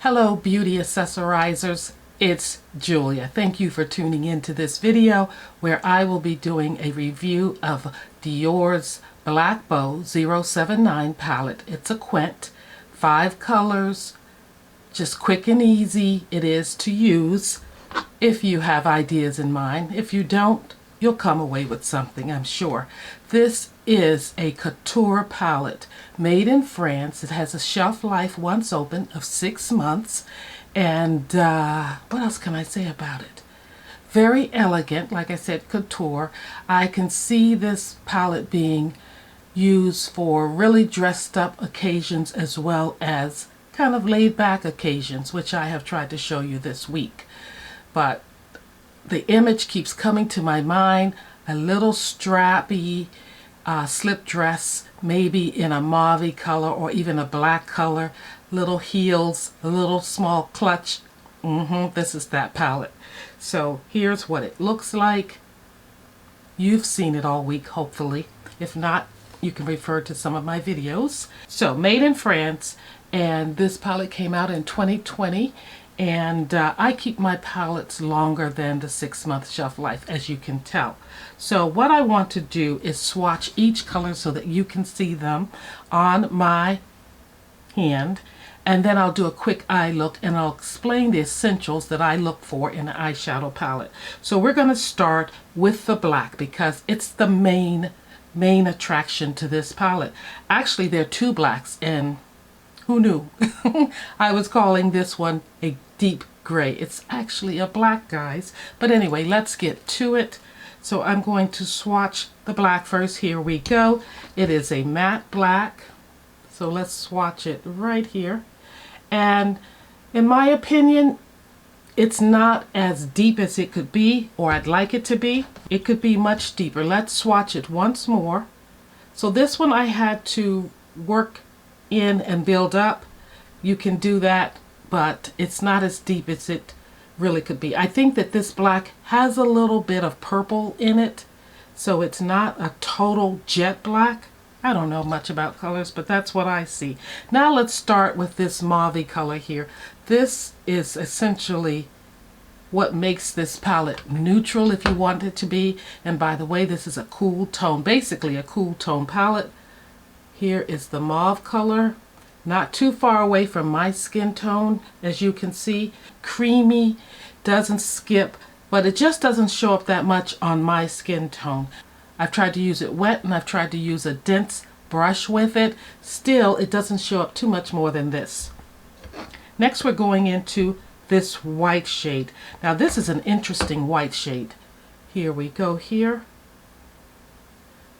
Hello beauty accessorizers, it's Julia. Thank you for tuning into this video where I will be doing a review of DIOR's Black Bow 079 palette. It's a quint, 5 colors, just quick and easy it is to use if you have ideas in mind. If you don't, you'll come away with something, I'm sure. This is a couture palette made in France. It has a shelf life once open of 6 months. And what else can I say about it? Very elegant, like I said, couture. I can see this palette being used for really dressed up occasions as well as kind of laid back occasions, which I have tried to show you this week. But the image keeps coming to my mind, a little strappy slip dress, maybe in a mauve color or even a black color, little heels, a little small clutch. This is that palette. So here's what it looks like. You've seen it all week, hopefully. If not, you can refer to some of my videos. So made in France, and this palette came out in 2020. And I keep my palettes longer than the 6-month shelf life, as you can tell. So what I want to do is swatch each color so that you can see them on my hand. And then I'll do a quick eye look and I'll explain the essentials that I look for in an eyeshadow palette. So we're going to start with the black because it's the main attraction to this palette. Actually, there are 2 blacks, and who knew? I was calling this one a deep gray. It's actually a black, guys. But anyway, let's get to it. So I'm going to swatch the black first. Here we go. It is a matte black. So let's swatch it right here. And in my opinion, it's not as deep as it could be, or I'd like it to be. It could be much deeper. Let's swatch it once more. So this one I had to work in and build up. You can do that, but it's not as deep as it really could be. I think that this black has a little bit of purple in it, so it's not a total jet black. I don't know much about colors, but that's what I see. Now let's start with this mauve color here. This is essentially what makes this palette neutral if you want it to be. And by the way, this is a cool tone, basically a cool tone palette. Here is the mauve color, not too far away from my skin tone, as you can see. Creamy, doesn't skip, but it just doesn't show up that much on my skin tone. I've tried to use it wet and I've tried to use a dense brush with it. Still, it doesn't show up too much more than this. Next, we're going into this white shade. Now, this is an interesting white shade. Here we go here.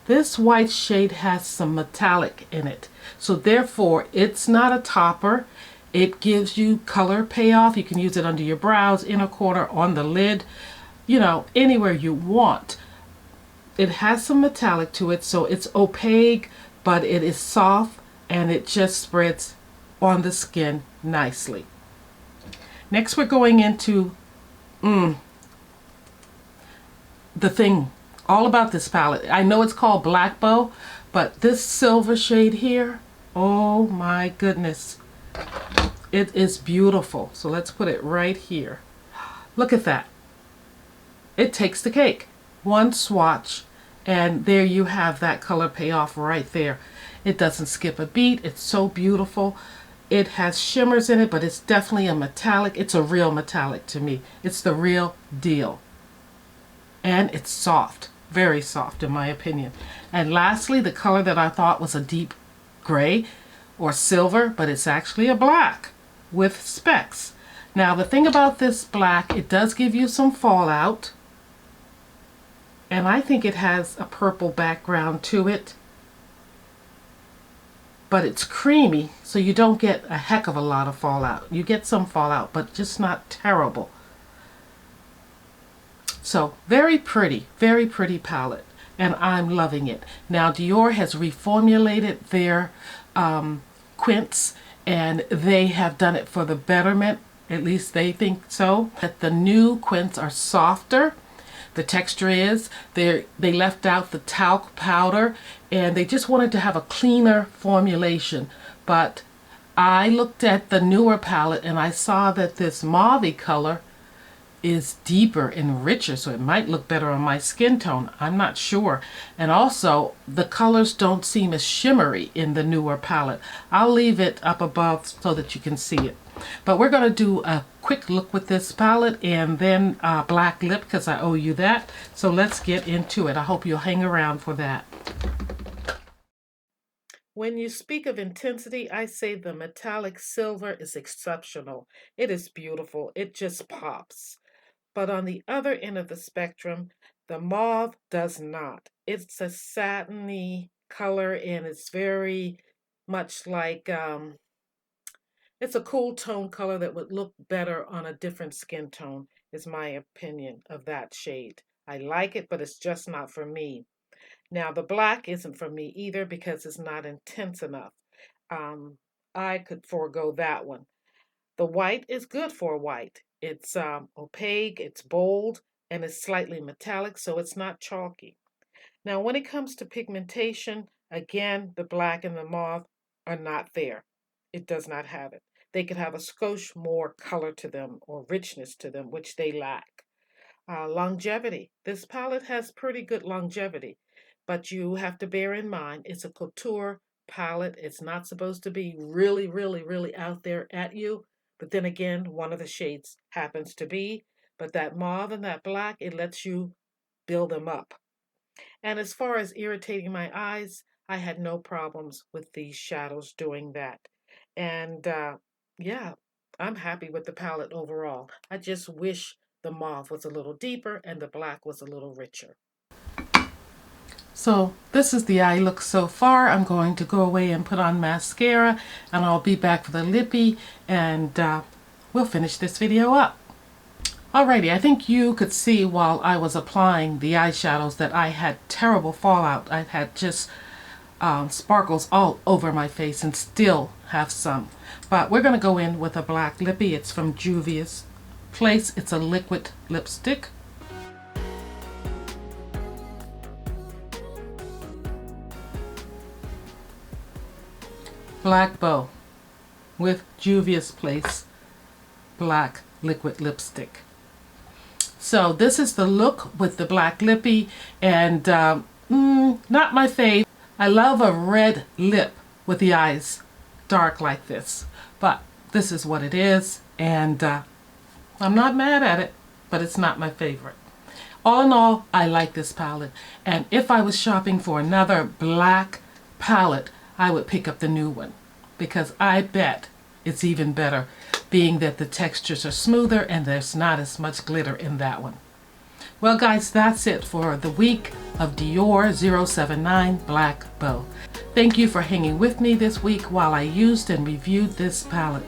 This white shade has some metallic in it, so therefore it's not a topper. It gives you color payoff. You can use it under your brows, inner corner, on the lid, you know, anywhere you want. It has some metallic to it, so it's opaque, but it is soft and it just spreads on the skin nicely. Next, we're going into the thing all about this palette. I know it's called Black Bow, but this silver shade here, oh my goodness, it is beautiful. So let's put it right here. Look at that. It takes the cake. One swatch and there you have that color payoff right there. It doesn't skip a beat. It's so beautiful. It has shimmers in it, but it's definitely a metallic. It's a real metallic to me. It's the real deal. And it's soft. Very soft in my opinion. And lastly, the color that I thought was a deep gray or silver, but it's actually a black with specks. Now the thing about this black, it does give you some fallout, and I think it has a purple background to it, but it's creamy, so you don't get a heck of a lot of fallout. You get some fallout, but just not terrible. So very pretty palette, and I'm loving it. Now DIOR has reformulated their quints, and they have done it for the betterment, at least they think so. That the new quints are softer. The texture is, they left out the talc powder, and they just wanted to have a cleaner formulation. But I looked at the newer palette and I saw that this mauve color is deeper and richer, so it might look better on my skin tone. I'm not sure. And also, the colors don't seem as shimmery in the newer palette. I'll leave it up above so that you can see it. But we're going to do a quick look with this palette and then black lip, because I owe you that. So let's get into it. I hope you'll hang around for that. When you speak of intensity, I say the metallic silver is exceptional. It is beautiful. It just pops. But on the other end of the spectrum, the mauve does not. It's a satiny color and it's very much like, it's a cool tone color that would look better on a different skin tone, is my opinion of that shade. I like it, but it's just not for me. Now, the black isn't for me either because it's not intense enough. I could forego that one. The white is good for white. It's opaque, it's bold, and it's slightly metallic, so it's not chalky. Now, when it comes to pigmentation, again, the black and the mauve are not there. It does not have it. They could have a skosh more color to them or richness to them, which they lack. Longevity. This palette has pretty good longevity, but you have to bear in mind it's a couture palette. It's not supposed to be really, really, really out there at you. But then again, one of the shades happens to be. But that mauve and that black, it lets you build them up. And as far as irritating my eyes, I had no problems with these shadows doing that. And yeah, I'm happy with the palette overall. I just wish the mauve was a little deeper and the black was a little richer. So this is the eye look so far. I'm going to go away and put on mascara, and I'll be back for the lippy, and we'll finish this video up. Alrighty, I think you could see while I was applying the eyeshadows that I had terrible fallout. I had just sparkles all over my face and still have some. But we're going to go in with a black lippy. It's from Juvia's Place. It's a liquid lipstick. Black bow with Juvia's Place black liquid lipstick. So this is the look with the black lippy, and not my fave. I love a red lip with the eyes dark like this, but this is what it is, and I'm not mad at it, but it's not my favorite. All in all, I like this palette, and if I was shopping for another black palette, I would pick up the new one, because I bet it's even better, being that the textures are smoother and there's not as much glitter in that one. Well guys, that's it for the week of DIOR 079 Black Bow. Thank you for hanging with me this week while I used and reviewed this palette.